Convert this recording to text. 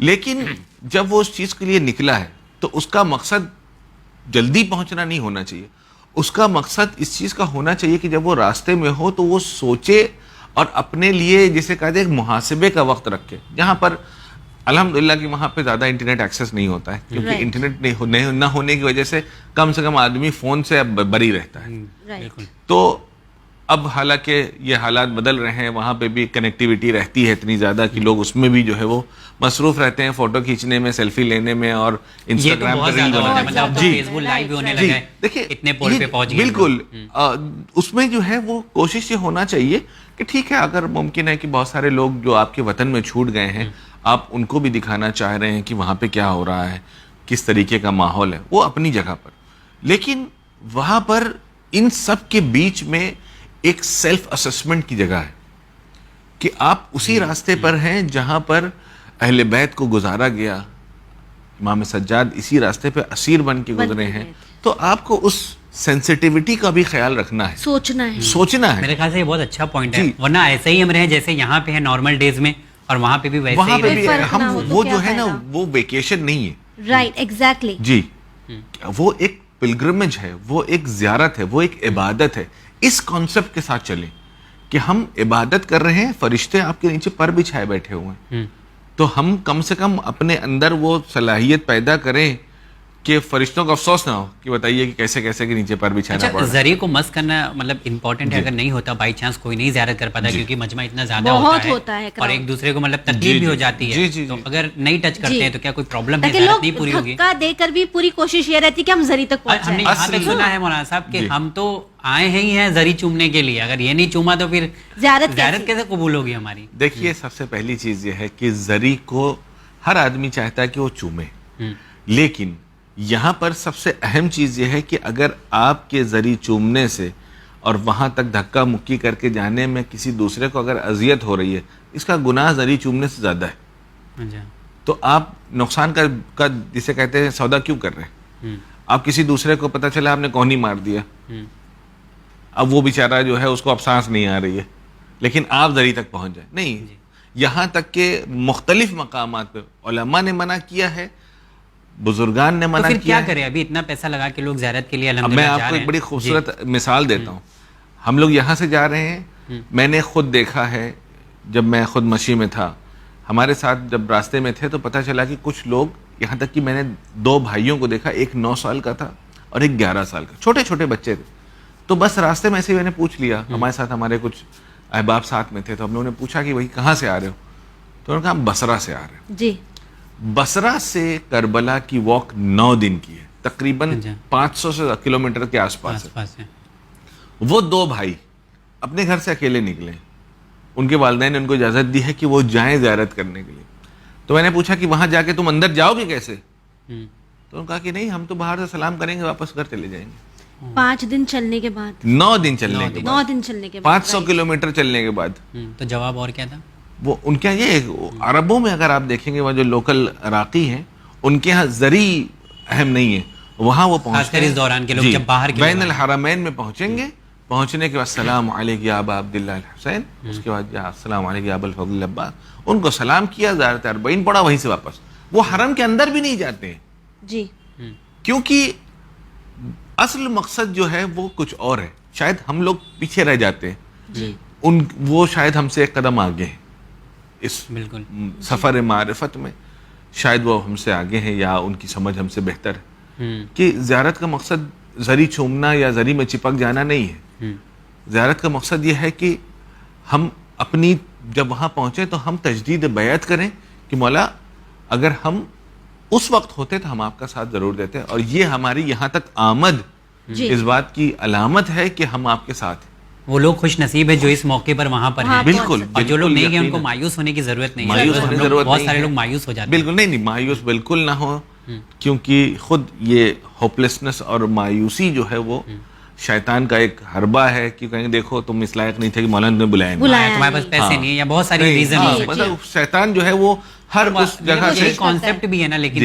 لیکن جب وہ اس چیز کے لیے نکلا ہے تو اس کا مقصد جلدی پہنچنا نہیں ہونا چاہیے. اس کا مقصد اس چیز کا ہونا چاہیے کہ جب وہ راستے میں ہو تو وہ سوچے اور اپنے لیے جسے کہتے ہیں محاسبے کا وقت رکھے. جہاں پر الحمدللہ کہ وہاں پہ زیادہ انٹرنیٹ ایکسیس نہیں ہوتا ہے, کیونکہ انٹرنیٹ نہ ہونے کی وجہ سے کم آدمی فون سے اب بری رہتا ہے. تو اب حالانکہ یہ حالات بدل رہے ہیں, وہاں پہ بھی کنیکٹیویٹی رہتی ہے اتنی زیادہ کہ لوگ اس میں بھی جو ہے وہ مصروف رہتے ہیں, فوٹو کھینچنے میں, سیلفی لینے میں اور انسٹاگرام پر ریل بنانے میں. جی دیکھیے بالکل اس میں جو ہے وہ کوشش یہ ہونا چاہیے کہ ٹھیک ہے, اگر ممکن ہے کہ بہت سارے لوگ جو آپ کے وطن میں چھوٹ گئے ہیں, آپ ان کو بھی دکھانا چاہ رہے ہیں کہ وہاں پہ کیا ہو رہا ہے, کس طریقے کا ماحول ہے, وہ اپنی جگہ پر. لیکن وہاں پر ان سب کے بیچ میں ایک سیلف اسسمنٹ کی جگہ ہے کہ آپ اسی راستے پر ہیں جہاں پر اہل بیت کو گزارا گیا, امام سجاد اسی راستے پہ اسیر بن کے گزرے ہیں. تو آپ کو اس سینسٹیوٹی کا بھی خیال رکھنا ہے, سوچنا ہے. میرے خیال سے یہ بہت اچھا پوائنٹ ہے, ورنہ ایسے ہی ہم رہے جیسے یہاں پہ ہے نارمل ڈیز میں, اور وہاں پہ بھی ویسے ہی ہم وہ جو ہے نا وہ ویکیشن نہیں ہے. Right, exactly. جی, وہ ایک پلگرمج ہے, وہ ایک زیارت ہے, وہ ایک عبادت ہے. اس کانسیپٹ کے ساتھ چلیں کہ ہم عبادت کر رہے ہیں, فرشتے آپ کے نیچے پر بچھائے بیٹھے ہوئے ہیں, تو ہم کم سے کم اپنے اندر وہ صلاحیت پیدا کریں کہ فرشتوں کو افسوس نہ ہو کہ بتائیے کہ کیسے کیسے کے نیچے پر بچھانا پڑا. ذریعے کو مس کرنا مطلب امپورٹنٹ ہے, اگر نہیں ہوتا بائی چانس کوئی نہیں زیارت کر پاتا کیونکہ مجمع اتنا زیادہ ہوتا ہے اور ایک دوسرے کو مطلب تکلیف بھی ہو جاتی ہے, تو اگر نہیں ٹچ کرتے ہیں تو کیا کوئی پرابلم ہے, زیارت نہیں پوری ہوگی. دھکا دے کر بھی پوری کوشش یہ رہتی کہ ہم ذریعے تک پہنچ جائیں. ہم نے یہاں تک سنا ہے مولانا صاحب کہ ہم تو آئے ہی ہیں ذریعے چومنے کے لیے, اگر یہ نہیں چوما تو پھر زیارت کیسے قبول ہوگی ہماری. دیکھیے سب سے پہلی چیز یہ ہے کہ ذریعے کو ہر آدمی چاہتا ہے کہ وہ چومے, لیکن یہاں پر سب سے اہم چیز یہ ہے کہ اگر آپ کے ذریعے چومنے سے اور وہاں تک دھکا مکی کر کے جانے میں کسی دوسرے کو اگر اذیت ہو رہی ہے, اس کا گناہ ذریعے چومنے سے زیادہ ہے. تو آپ نقصان کا جسے کہتے ہیں سودا کیوں کر رہے ہیں؟ آپ کسی دوسرے کو پتہ چلا آپ نے کونی مار دیا, اب وہ بیچارہ جو ہے اس کو اب سانس نہیں آ رہی ہے, لیکن آپ ذریعے تک پہنچ جائیں. نہیں, یہاں تک کہ مختلف مقامات پہ علماء نے منع کیا ہے, بزرگان نے منع کیا. کیا کرے, ابھی اتنا پیسہ لگا کے لوگ زیارت کے لیے الحمدللہ میں آپ کو ایک بڑی خوبصورت مثال دیتا ہوں. ہم لوگ یہاں سے جا رہے ہیں, میں نے خود دیکھا ہے, جب میں خود مشی میں تھا, ہمارے ساتھ جب راستے میں تھے تو پتہ چلا کہ کچھ لوگ, یہاں تک کہ میں نے 2 بھائیوں کو دیکھا, ایک 9 سال کا تھا اور ایک 11 سال کا, چھوٹے چھوٹے بچے تھے. تو بس راستے میں ایسے میں نے پوچھ لیا, ہمارے ساتھ ہمارے کچھ احباب ساتھ میں تھے, تو ہم لوگوں نے پوچھا کہ وہی کہاں سے آ رہے ہو, تو انہوں نے کہا ہم بصرہ سے آ رہے ہیں. جی, بصرہ سے کربلا کی واک 9 دن کی ہے, تقریباً 500 سے کلومیٹر کے آس پاس ہے. وہ 2 بھائی اپنے گھر سے اکیلے نکلے, ان کے والدین نے ان کو اجازت دی ہے کہ وہ جائیں زیارت کرنے کے لیے. تو میں نے پوچھا کہ وہاں جا کے تم اندر جاؤ گے کیسے؟ تو انہوں نے کہا کہ نہیں, ہم تو باہر سے سلام کریں گے, واپس گھر چلے جائیں گے. 5 دن چلنے کے بعد, 9 دن چلنے کے بعد, 9 دن چلنے کے بعد, 500 کلومیٹر چلنے کے بعد. تو جواب اور کیا تھا؟ وہ ان کے یہ عربوں میں اگر آپ دیکھیں گے, وہ جو لوکل عراقی ہیں ان کے ہاں ذریعے اہم نہیں ہے, وہاں وہ پہنچتے ہیں اس دوران کے لوگ جب باہر کے بین الحرمین میں پہنچیں گے, پہنچنے کے بعد السلام علیک یا ابا عبداللہ الحسین, اس کے بعد السلام علیک یا ابا الفضل العباس, ان کو سلام کیا, زیارت اربعین پڑھا, وہیں سے واپس. وہ حرم کے اندر بھی نہیں جاتے ہیں. جی, کیونکہ اصل مقصد جو ہے وہ کچھ اور ہے. شاید ہم لوگ پیچھے رہ جاتے ہیں, وہ شاید ہم سے ایک قدم آگے ہیں اس سفر معرفت میں, شاید وہ ہم سے آگے ہیں یا ان کی سمجھ ہم سے بہتر ہے. کہ زیارت کا مقصد ذریعے چومنا یا ذریعے میں چپک جانا نہیں ہے. زیارت کا مقصد یہ ہے کہ ہم اپنی جب وہاں پہنچے تو ہم تجدید بیعت کریں کہ مولا اگر ہم اس وقت ہوتے تو ہم آپ کا ساتھ ضرور دیتے, اور یہ ہماری یہاں تک آمد اس بات کی علامت ہے کہ ہم آپ کے ساتھ. وہ لوگ خوش نصیب ہے جو اس موقع پر وہاں پر ہیں. بالکل, اور جو لوگ نہیں گئے ان کو مایوس ہونے کی ضرورت نہیں ہے. بہت سارے لوگ مایوس ہو جاتے ہیں. بالکل نہیں, مایوس بالکل نہ ہو, کیونکہ خود یہ ہوپلیسنس اور مایوسی جو ہے وہ شیطان کا ایک حربہ ہے کہ کہیں دیکھو تم اس لائق نہیں تھے کہ مولانا نے بلایا, تمہارے پاس پیسے نہیں ہے, یا بہت ساری ریزن. شیطان جو ہے وہ ہر اس جگہ سے کانسیپٹ بھی ہے نا, لیکن